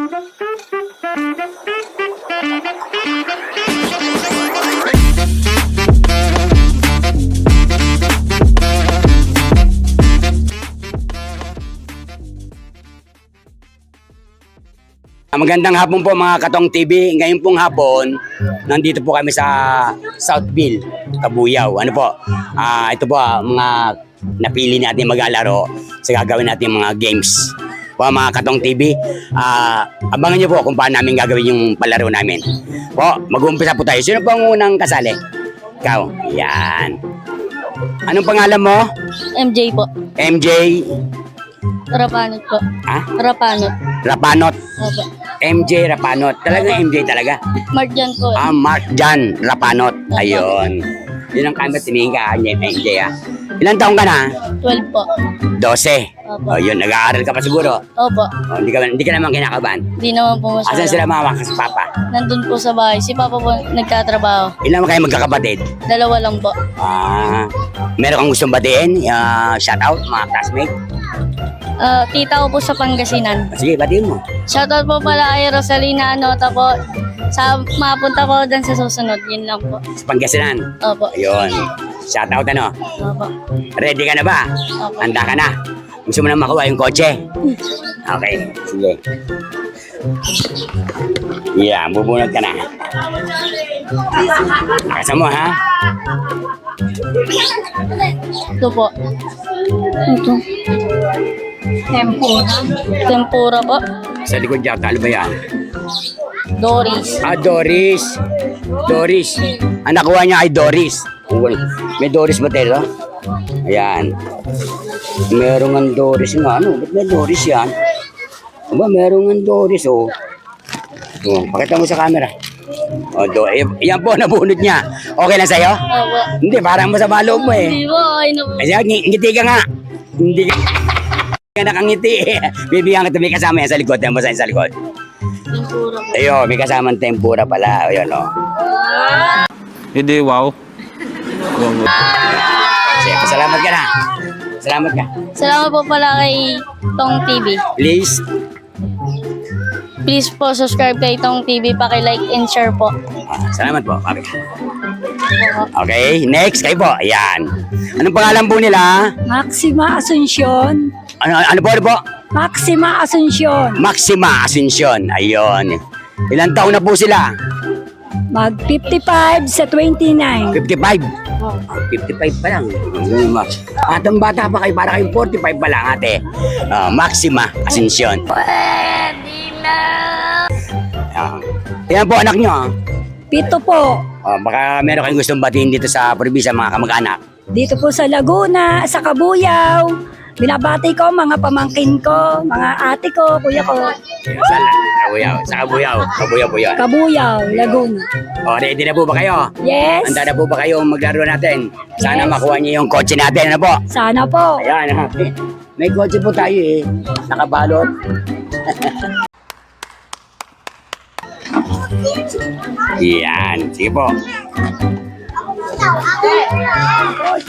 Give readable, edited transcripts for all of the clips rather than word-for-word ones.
Magandang hapon po mga Katong TV. Ngayon pong hapon, nandito po kami sa Southville, Kabuyaw. Ano po? Ito po mga napili natin maglalaro sa gagawin natin mga games. Po mga Katong TV, abangan niyo po kung paano namin gagawin yung palaro namin. Po, mag-uumpisa po tayo. Sino po ang unang kasali? Ikaw. Yan. Anong pangalan mo? MJ po. MJ? Rapanot po. Ha? Rapanot. Rapanot. Opo. MJ Rapanot. Talaga MJ talaga? Marjan po. Mark Jan Rapanot. Ayun. Yun ang kamera, tingin ka, MJ. Ilan taong ka na? 12 po. 12. Opo. O yun, nag-aaral ka pa siguro. Opo. Hindi ka naman kinakabahan. Di naman po masyado. Asan sila mama kasi papa? Nandun po sa bahay. Si Papa po nagtatrabaho. Ilan mo kayo magkakapatid? 2 lang po. Meron kang gustong batiin? Shout out mga classmate. Tita ko po sa Pangasinan. Sige, batiin mo. Shoutout po pala kay Rosalina Anota po. Sa mapunta po dyan sa susunod. Yun lang po. Sa Pangasinan. Opo. Ayun. Shout out ano? Opo. Ready ka na ba? Opo. Handa ka na? Gusto mo na makuha yung kotse? Okay, sige. Yeah, bubunod ka na. Nakasa mo, ha? Ito po. Ito. Tempura. Tempura po. Sa likod dyan, talo ba yan? Doris. Doris. Doris. Ang nakuha niya ay Doris. May Doris ba tayo? Ayan. Meron ng Doris nga. Ano? Ba't may Doris yan? Aba, meron ng Doris, oh. Pakita mo sa camera. Yan po, nabunod niya. Okay lang sa'yo? Opo. Hindi, parang masama loob mo eh. Hindi po. Ay na po. Kasi ngiti ka nga. Hindi ka nakangiti. Bibigyan ka ito, may kasama yan sa likod. Yan mo sa likod. Tempura po. Ayun, may kasamang tempura pala. Ayun, oh. Hindi, wow. Sige, salamat ka na. Salamat ka. Salamat po pala kay Tong TV. Please. Please po subscribe kay Tong TV. Paki-like and share po. Salamat po. Okay, next kayo po. Ayan. Anong pangalan po nila? Maxima Asuncion. Ano po? Maxima Asuncion. Maxima Asuncion. Ayun. Ilang taon na po sila? Mag 55 sa 29. 55. 55 pa lang. Atang bata pa kayo, para kayong 45 pa lang ate. Maxima Asuncion. Pwede na. Yan po anak nyo. Pito po. Baka meron kayong gustong batiin dito sa probinsya mga kamag-anak. Dito po sa Laguna, sa Kabuyaw. Binabati ko mga pamangkin ko, mga ate ko, kuya ko. Sa Kabuyaw. Kabuyaw po yun. Kabuyaw, Laguna. Ready na po ba kayo? Yes. Handa na po ba kayo maglaro natin? Sana Yes. makuha niyo yung kotse natin. Ano po? Sana po. Ayan, ha. May kotse po tayo eh. Nakabalot. Yan. Sige po.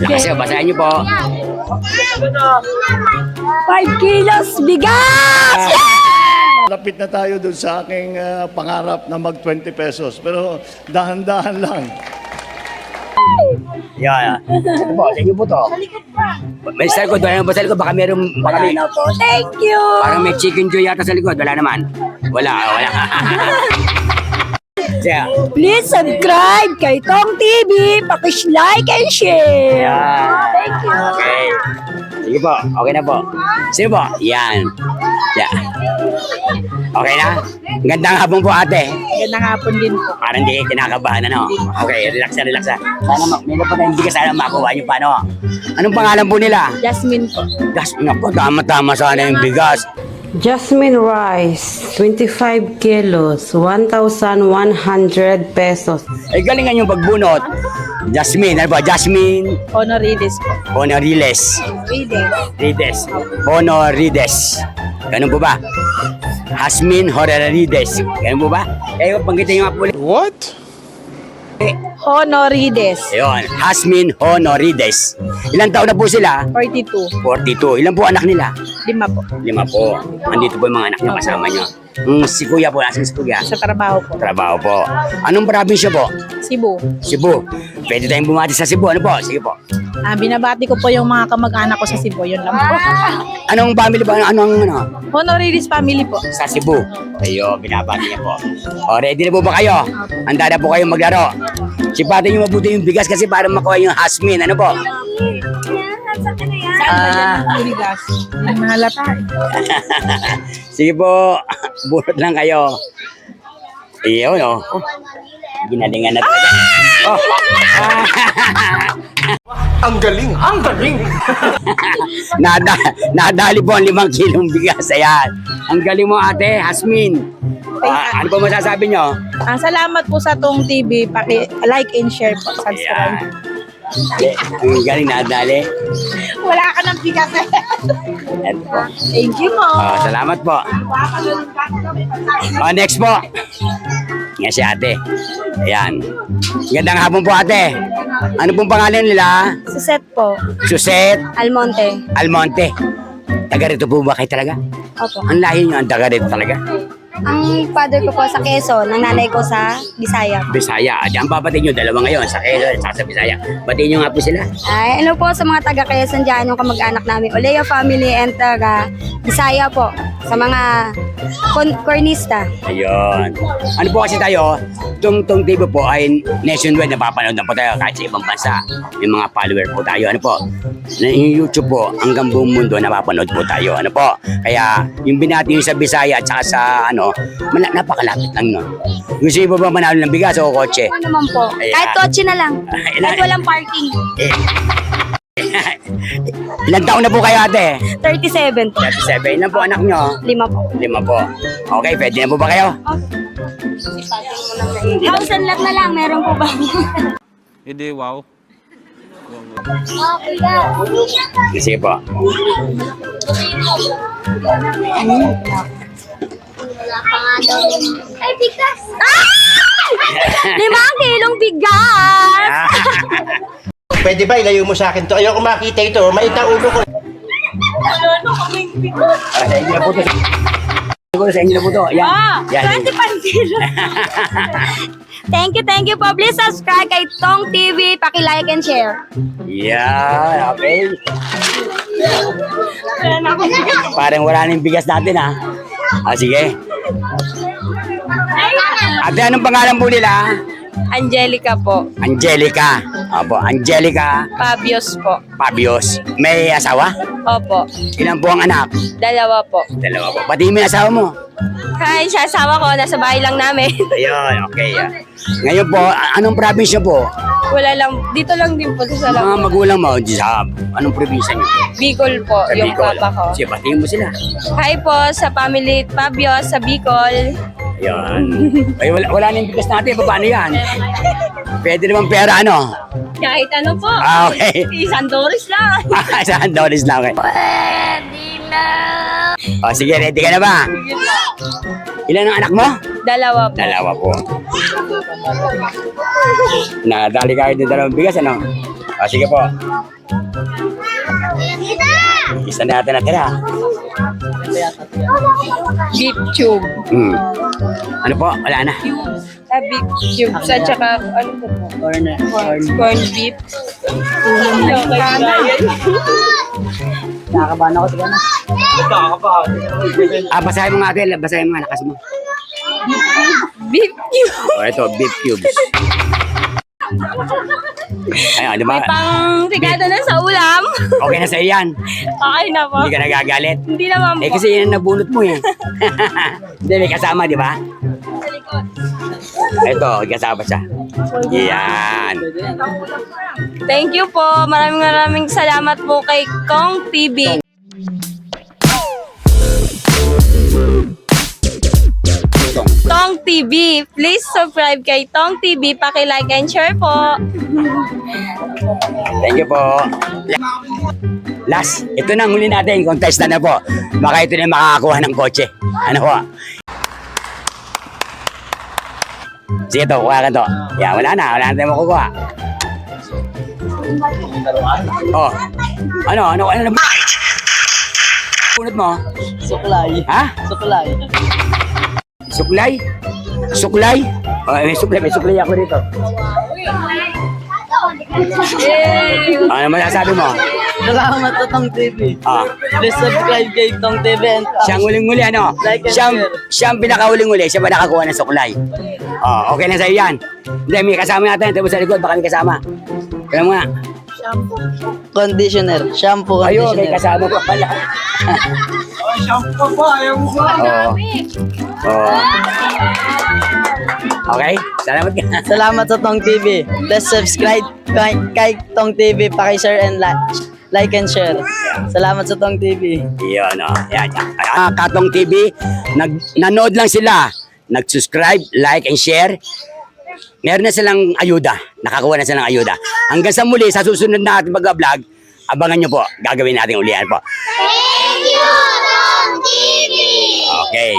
Kasi basahin niyo po. 5 kilos bigas! Lapit na tayo dun sa aking pangarap na mag 20 pesos. Pero dahan-dahan lang. Yan. Ito po, sa inyo po to. May sa likod, wala naman ba sa likod? Baka meron, baka may, Ano po? Thank you! parang may chicken joy yata sa likod. Wala naman. Wala. Sige. Please subscribe kay Tong TV. Pakis-like and share. Yan. Thank you. Okay. Sige po, okay na po. Sige po, yan. Yan. Okay na? Gandang hapon po ate. Gandang hapon din po. Parang hindi kayo kinakabahan, ano? Okay, relax na. Sana meron pa tayong bigas, sana makuha nyo pa, no? Anong pangalan po nila? Jasmine po. Gas, naku, tama-tama sana yung bigas. Jasmine rice, 25 kilos, 1,100 pesos. Galingan yung pagbunot. Jasmine, ano ba? Jasmine Honorides po. Honoriles. Rides. Honorides. Ganun po ba? Jasmine Honorides. Ganun po ba? Kayo, panggitin nyo nga po ulit. What? Honorides. Ayun, Jasmine Honorides. Ilang taon na po sila? 42. 42. Ilan po anak nila? 5 po. 5 po. Andito po yung mga anak nyo kasama nyo. Si Kuya po, nasa si Kuya? Sa trabaho po. Trabaho po. Anong probinsya po? Cebu. Cebu. Pwede tayong bumati sa Cebu. Ano po? Sige po. Binabati ko po yung mga kamag-anak ko sa Cebu. Yun lang po. Anong family ba? Anong Honoraries family po. Sa Cebu. Ayo, binabati niya po. O, ready na po ba kayo? Handa na po kayong maglaro. Sipatin niyo mabuti yung bigas kasi para makuha yung hasmin. Ano po? Bigas. Mahalata. Sige po. Bunot lang kayo. Iyon, oh. Ginalingan na talaga. Oh. Ang galing! Ang galing! Nadali po ang 5 kilong bigas. Ayan. Ang galing mo ate, Hasmin. Ano po masasabi nyo? Salamat po sa Tong TV. Like and share po. Subscribe. Ang galing nadali. Wala ka ng bigas eh. Ayan po. Thank you po. Salamat po. Next po. Nga si ate. Ayan. Gandang hapon po ate. Ano pong pangalan nila? Suset po. Suset Almonte. Almonte. Taga rito po ba kayo talaga? Opo. Ang lahi nyo, ang taga rito talaga. Ang father ko po sa Quezon, ang nanay ko sa Bisaya. Bisaya. At ang babatid nyo, dalawa ngayon, sa Quezon at sa Bisaya. Batiin nyo nga po sila. Ay, ano po sa mga taga Quezon dyan, yung kamag-anak namin, Olea family and taga Bisaya po. Sa mga cornista. Ayun. Ano po kasi tayo, Tong TV po ay nationwide, napapanood na po tayo kahit sa ibang bansa. May mga follower po tayo. Ano po? Yung YouTube po, hanggang buong mundo napapanood po tayo. Ano po? Kaya yung binati nyo sa Bisaya at saka sa napakalapit lang nun. Gusto nyo ba manalo ng bigas o kotse? Ano naman po? Ayan. Kahit kotse na lang. Kahit walang parking. Ilan taon na po kayo ate? 37 po. 37. Ilan po anak nyo? 5 po. 5 po. Okay, pwede na po ba kayo? 1,000 lang na lang, meron po ba? Hindi, wow. Sige po. Ay, bigas! 5 kilong bigas! Pwede ba ilayo mo sa akin to? Ayoko makita ito. Maita ulo ko. Sa inyo na po to. Siguro sa inyo na po to. Yan. Yan. 25 kilo. Thank you po. Please subscribe kay Tong TV. Paki-like and share. Yan. Okay. Parang wala nang bigas natin ha. Sige. Ate, anong pangalan po nila? Angelica po. Angelica. Opo, Angelica Fabios po. Fabios. May asawa? Opo. Ilan po ang anak? 2 po. Dalawa po. Pati may asawa mo? Hi, siya asawa ko. Nasa bahay lang namin. Ayun, okay. Ngayon po, anong probinsya po? Wala lang. Dito lang din po sa Mga magulang mo, sa anong probinsya niyo? Bicol po, Sa yung Bicol. papa ko. Sige, patingin mo sila. Hi po sa family Fabios sa Bicol. Ayun. Ay, wala nang bigas natin. Paano yan? Pwede naman pera, ano? Kahit ano po. Okay. Isang doris lang. Saan dollars lang kayo? Sige, ready ka na ba? Ilan ang anak mo? 2 po. Dalawa po. Nadali kayo ng dalawang bigas, ano? Sige po. Isa na natin natira. Beef tube. Ano po? Wala na. Beef cubes at saka ano po? Corn beef. Nakakabahan ako, sige na. Basahin mo nga ate. Basahin mo nga, lakas mo. Beef cube. Ito, beef cubes. Ayun, di ba? Pang regalo na sa ulam. Okay na sa'yo yan. Okay na po. Hindi ka nagagalit. Hindi naman po. Kasi yan ang nabunot mo eh. Hindi, may kasama, di ba? Ito, kasama siya. Yan. Thank you po. Maraming salamat po kay Kong TV. Tong TV. Please subscribe kay Tong TV. Paki-like and share po. Thank you po. Last, ito na ang huli natin. Contestant na po. Baka ito na yung makakakuha ng kotse. Ano po? Sige to, kuha ka to. Yan, wala na tayo makukuha. Oh. Ano na? Punot mo? Suklay. Ha? Suklay. Suklay? Suklay? Oh, may suklay ako dito. Ano masasabi mo? Salamat sa Tong TV. Ah, Please subscribe kay Tong TV and siyang huling-huli, ano? Like and Siyang, share. siyang pinakahuling-huli, siya ba nakakuha ng suklay? Oh, okay na sa'yo yan. Hindi, may kasama natin. Tayo sa likod, baka may kasama. Kaya mo nga. conditioner. Shampoo Ayun, may conditioner. kasama ko pala. Shampoo pa, ayaw mo ba? Oo. Oo. Okay, salamat ka. Salamat sa Tong TV. Please subscribe kay Tong TV. Paki-share and like and share. Salamat sa Tong TV. Yun, oh. Yan. Katong TV, nanood lang sila. Nag-subscribe, like, and share. Meron na silang ayuda. Nakakuha na silang ayuda. Hanggang sa muli, sa susunod na ating mag-vlog, abangan nyo po. Gagawin natin ulihan po. Thank you, Tong TV! Okay.